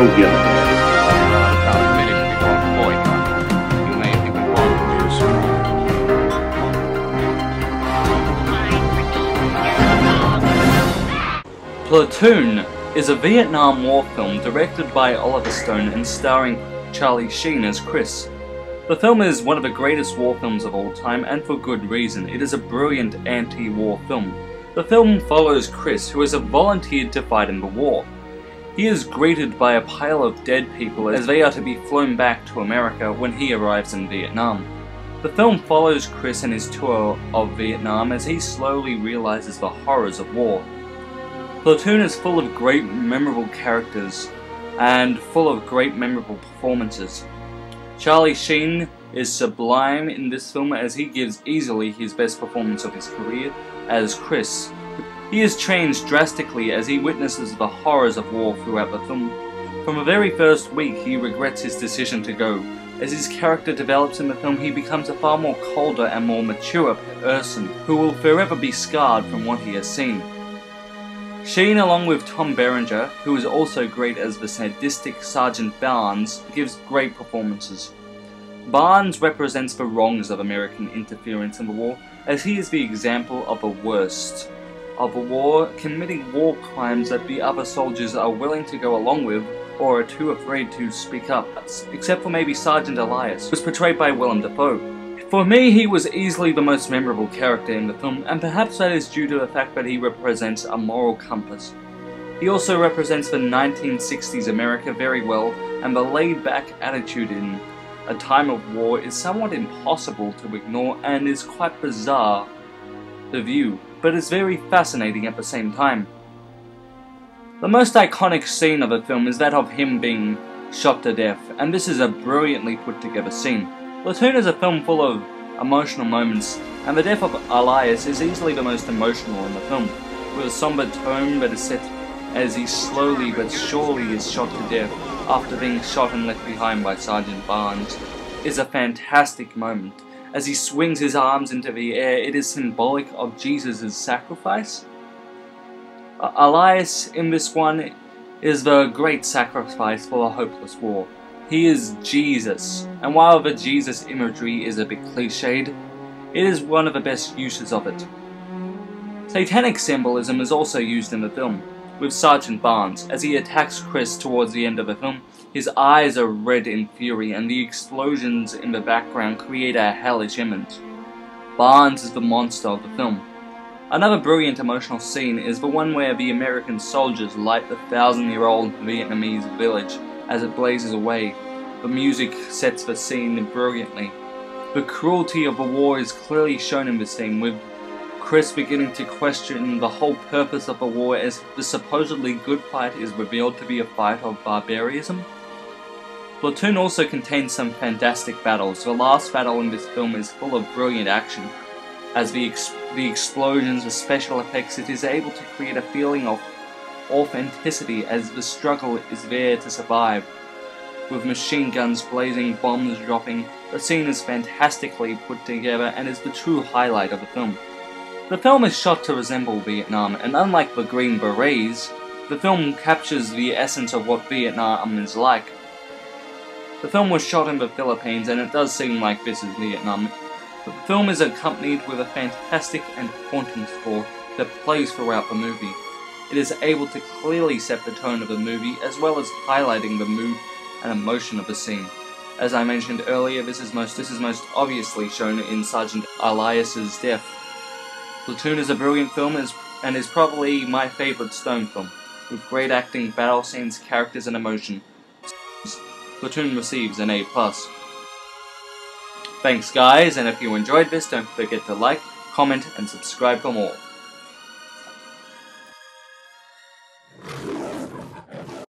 Peruvian. Platoon is a Vietnam War film directed by Oliver Stone and starring Charlie Sheen as Chris. The film is one of the greatest war films of all time, and for good reason. It is a brilliant anti-war film. The film follows Chris, who has volunteered to fight in the war. He is greeted by a pile of dead people as they are to be flown back to America when he arrives in Vietnam. The film follows Chris and his tour of Vietnam as he slowly realizes the horrors of war. Platoon is full of great memorable characters and full of great memorable performances. Charlie Sheen is sublime in this film as he gives easily his best performance of his career as Chris. He is changed drastically as he witnesses the horrors of war throughout the film. From the very first week he regrets his decision to go. As his character develops in the film, he becomes a far more colder and more mature person who will forever be scarred from what he has seen. Sheen, along with Tom Berenger, who is also great as the sadistic Sergeant Barnes, gives great performances. Barnes represents the wrongs of American interference in the war, as he is the example of the worst of the war, committing war crimes that the other soldiers are willing to go along with or are too afraid to speak up, except for maybe Sergeant Elias, who was portrayed by Willem Dafoe. For me, he was easily the most memorable character in the film, and perhaps that is due to the fact that he represents a moral compass. He also represents the 1960s America very well, and the laid-back attitude in a time of war is somewhat impossible to ignore and is quite bizarre to view, but is very fascinating at the same time. The most iconic scene of the film is that of him being shot to death, and this is a brilliantly put together scene. Platoon is a film full of emotional moments, and the death of Elias is easily the most emotional in the film, with a somber tone that is set as he slowly but surely is shot to death after being shot and left behind by Sergeant Barnes. Is a fantastic moment. As he swings his arms into the air, it is symbolic of Jesus' sacrifice. Elias in this one is the great sacrifice for a hopeless war. He is Jesus, and while the Jesus imagery is a bit cliched, it is one of the best uses of it. Satanic symbolism is also used in the film, with Sergeant Barnes. As he attacks Chris towards the end of the film, his eyes are red in fury, and the explosions in the background create a hellish image. Barnes is the monster of the film. Another brilliant emotional scene is the one where the American soldiers light the 1,000-year-old Vietnamese village as it blazes away. The music sets the scene brilliantly. The cruelty of the war is clearly shown in this scene, with Chris beginning to question the whole purpose of the war as the supposedly good fight is revealed to be a fight of barbarism. Platoon also contains some fantastic battles. The last battle in this film is full of brilliant action. As the explosions, the special effects, it is able to create a feeling of authenticity as the struggle is there to survive. With machine guns blazing, bombs dropping, the scene is fantastically put together and is the true highlight of the film. The film is shot to resemble Vietnam, and unlike the Green Berets, the film captures the essence of what Vietnam is like. The film was shot in the Philippines, and it does seem like this is Vietnam. The film is accompanied with a fantastic and haunting score that plays throughout the movie. It is able to clearly set the tone of the movie, as well as highlighting the mood and emotion of the scene. As I mentioned earlier, this is most obviously shown in Sergeant Elias's death. Platoon is a brilliant film and is probably my favourite Stone film, with great acting, battle scenes, characters and emotion. Platoon receives an A+. Thanks guys, and if you enjoyed this, don't forget to like, comment and subscribe for more.